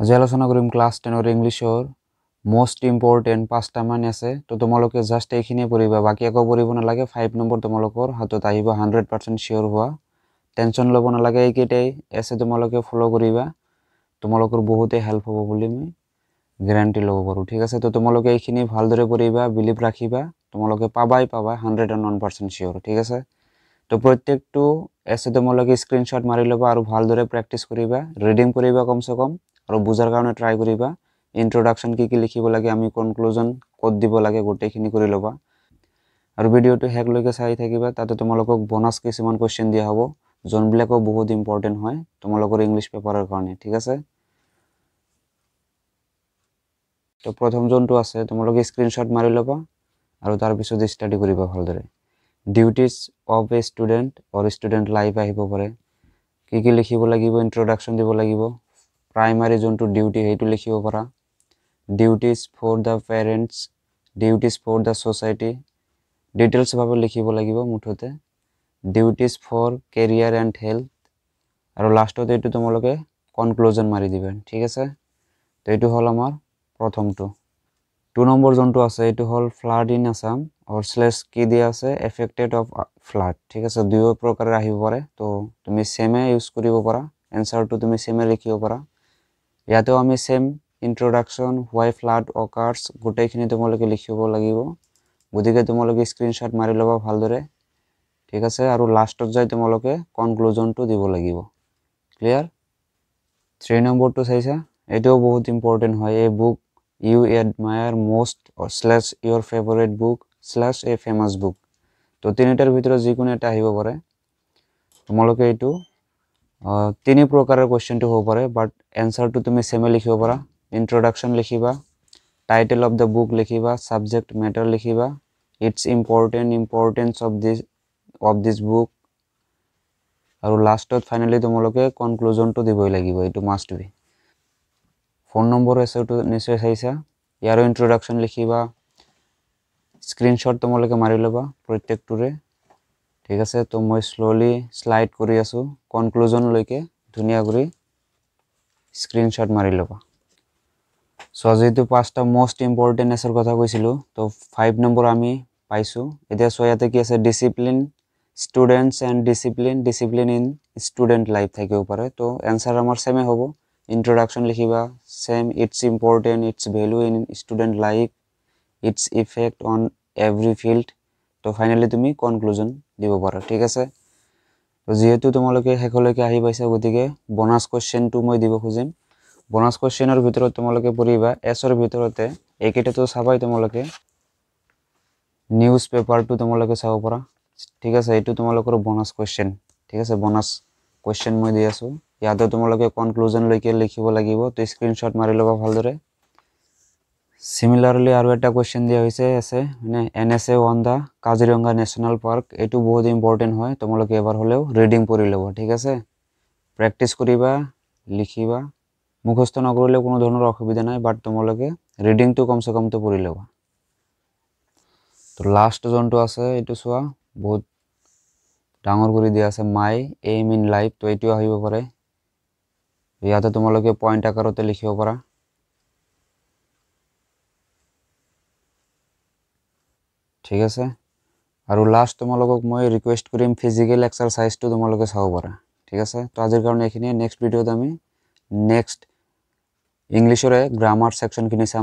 আজি আলোচনা কৰিম ক্লাছ 10 ইংলিছৰ মোস্ট ইম্পৰ্টেণ্ট 5টা মান আছে তো তোমালোকে জাস্ট এইখিনি পঢ়িবা বাকি একো পঢ়িব নালাগে 5 নম্বৰ তোমালোকৰ হাতত আহিব 100% শিওৰ হোৱা টেনচন ল'ব নালাগে এইকেইটাই আছে তোমালোকে ফলো কৰিবা তোমালোকৰ বহুতে হেল্প হ'ব বুলি মই গ্যাৰান্টি ল'ব পাৰো ঠিক আছে তো তোমালোকে এইখিনি ভালদৰে পঢ়িবা বিলিভ ৰাখিবা তোমালোকে পাবা 101% শিওৰ ঠিক আছে তো প্ৰত্যেকটো আছে তোমালোকে স্ক্ৰিনশ্বট মাৰি লবা আৰু ভালদৰে প্ৰেক্টিস কৰিবা ৰিডিং কৰিবা কমসে কম আৰু বুজাৰ কাৰণে ট্ৰাই কৰিবা ইন্ট্ৰোডাকশন কি লিখিব লাগে আমি কনক্লুজন কোড দিব লাগে গোটেইখিনি কৰি লবা আৰু ভিডিওটো হেকলৈকে চাই থাকিবা তাতে তোমালোকক বোনাস কিছুমান কোৱেশ্চন দিয়া হ'ব জনবিলাকো বহুত ইম্পৰ্টেন্ট হয় তোমালোকৰ ইংলিশ পেপাৰৰ কাৰণে ঠিক আছে তো প্ৰথম জনটো আছে তোমালোকে স্ক্ৰিনশ্বট মাৰি লবা আৰু তাৰ পিছত ষ্টাডি কৰিবা ভালদৰে duties of a student or student life আহিব পাৰে কি লিখিব লাগিব ইন্ট্ৰোডাকশন দিব লাগিব प्राइमरी जोनटू ड्यूटी हेतु लिखिब पारा duties for the parents duties for the society details भाबे लिखिब লাগিব মুঠতে duties for career and health আৰু লাস্টত এটু তোমালোকে কনক্লুজন মাৰি দিবা ঠিক আছে তো এটু হল আমাৰ প্ৰথমটো 2 নম্বৰ जोनटू আছে এটু হল ফ্লাড ইন আসাম और স্ল্যাশ কি দিয়া আছে এফেক্টেড অফ ফ্লাড ঠিক আছে দুই প্ৰকাৰৰ আহিব পাৰে তো তুমি সেমে ইউজ কৰিব পাৰা এনসাৰটো তুমি সেমে লিখিব পাৰা ইয়াতেও আমি সেম ইন্ট্ৰোডাকশন হোৱাই ফ্লাড অকাৰ্স গোটেইখিনি তোমালোকে লিখিব লাগিব গতিকে তোমালোকে স্ক্ৰিনশ্বট মাৰি লবা ভালদৰে ঠিক আছে আৰু লাস্টত যাই তোমালোকে কনক্লুজনটো দিব লাগিব ক্লিয়াৰ 3 নম্বৰটো চাইছা এটাও বহুত ইম্পৰ্টেন্ট হয় এই book you admire most or slash your favourite book slash a famous book তো তিনিটাৰ ভিতৰত যিকোনো এটা আহিব পাৰে তোমালোকে এটো তিনি প্ৰকাৰৰ কোৱেশ্চনটো হ'ব পাৰে বাট এনসাৰটো তুমি সেমে লিখিব পাৰা ইন্ট্ৰোডাকশন লিখিবা টাইটেল অফ দা বুক লিখিবা সাবজেক্ট ম্যাটাৰ লিখিবা its importance of this book আৰু লাস্টত ফাইনালি তোমালোকে কনক্লুজনটো দিবই লাগিব এটো মাস্ট বি 4 নম্বৰ এসেটো নিশ্চয় চাইছা ইয়াৰ ইন্ট্ৰোডাকশন লিখিবা স্ক্ৰিনশ্বট তোমালোকে মাৰি লবা প্ৰত্যেকটোৰে ঠিক আছে তো মই স্লোলি স্লাইড কৰি আছো কনক্লুজন লৈকে ধুনিয়া কৰি স্ক্রিনশট মারি লবা সো যেহেতু 5টা মোস্ট ইম্পর্টেন্ট এসের কথা কইছিলো তো 5 নম্বর আমি পাইছো এটা সোয়াতে কি আছে discipline students and discipline in student life থাকিব পারে তো आंसर আমার সেমে হবে ইন্ট্রোডাকশন লিখিবা same its important its value in student life its effect on every field তো ফাইনালি তুমি কনক্লুজন দিব পারা ঠিক আছে তো যেহেতু তোমালোকে হেকলৈকে আহি পাইছা গতিকে বোনাস কোৱেশ্চনটো মই দিব খুজিম বোনাস কোৱেশ্চনৰ ভিতৰত তোমালোকে পঢ়িবা এছৰ ভিতৰতে এইকেইটা তো চাবাই তোমালোকে নিউজ পেপাৰটো তোমালোকে চাব পাৰা ঠিক আছে এটো তোমালোকৰ বোনাস কোৱেশ্চন ঠিক আছে বোনাস কোৱেশ্চন মই দি আছো ইয়াতে তোমালোকে কনক্লুজন লৈকে লিখিব লাগিব তো স্ক্ৰিনশ্বট মাৰি লবা ভালদৰে সিমিলাৰলি আৰু এটা কোৱেশ্চন দিয়া হৈছে আছে মানে NSA on the Kaziranga national park এটো বহুত ইম্পৰ্টেন্ট হয় তোমালোকে এবাৰ হলেও ৰিডিং পঢ়ি লবা ঠিক আছে প্ৰ্যাকটিস কৰিবা লিখিবা মুখস্থ নকৰিলে কোনো ধৰণৰ অসুবিধা নাই বাট তোমালোকে ৰিডিংটো কমসে কম তো পঢ়ি লবা তো লাস্ট জনটো আছে এটো সোয়া বহুত ডাঙৰ কৰি দিয়া আছে মাই এইম ইন লাইফ তো এটো আহিব পাৰে ইয়াতে তোমালোকে পয়েন্ট আকাৰতে লিখিব পাৰা ঠিক আছে আৰু লাস্ট তোমালোকক মই ৰিকুৱেষ্ট কৰিম ফিজিক্যাল এক্সাৰসাইজটো তোমালোকে চাব পাৰা ঠিক আছে তো আজিৰ কাৰণে এখিনি নেক্সট ভিডিওত আমি নেক্সট ইংলিশৰে গ্ৰামাৰ সেকশন খিনি চাম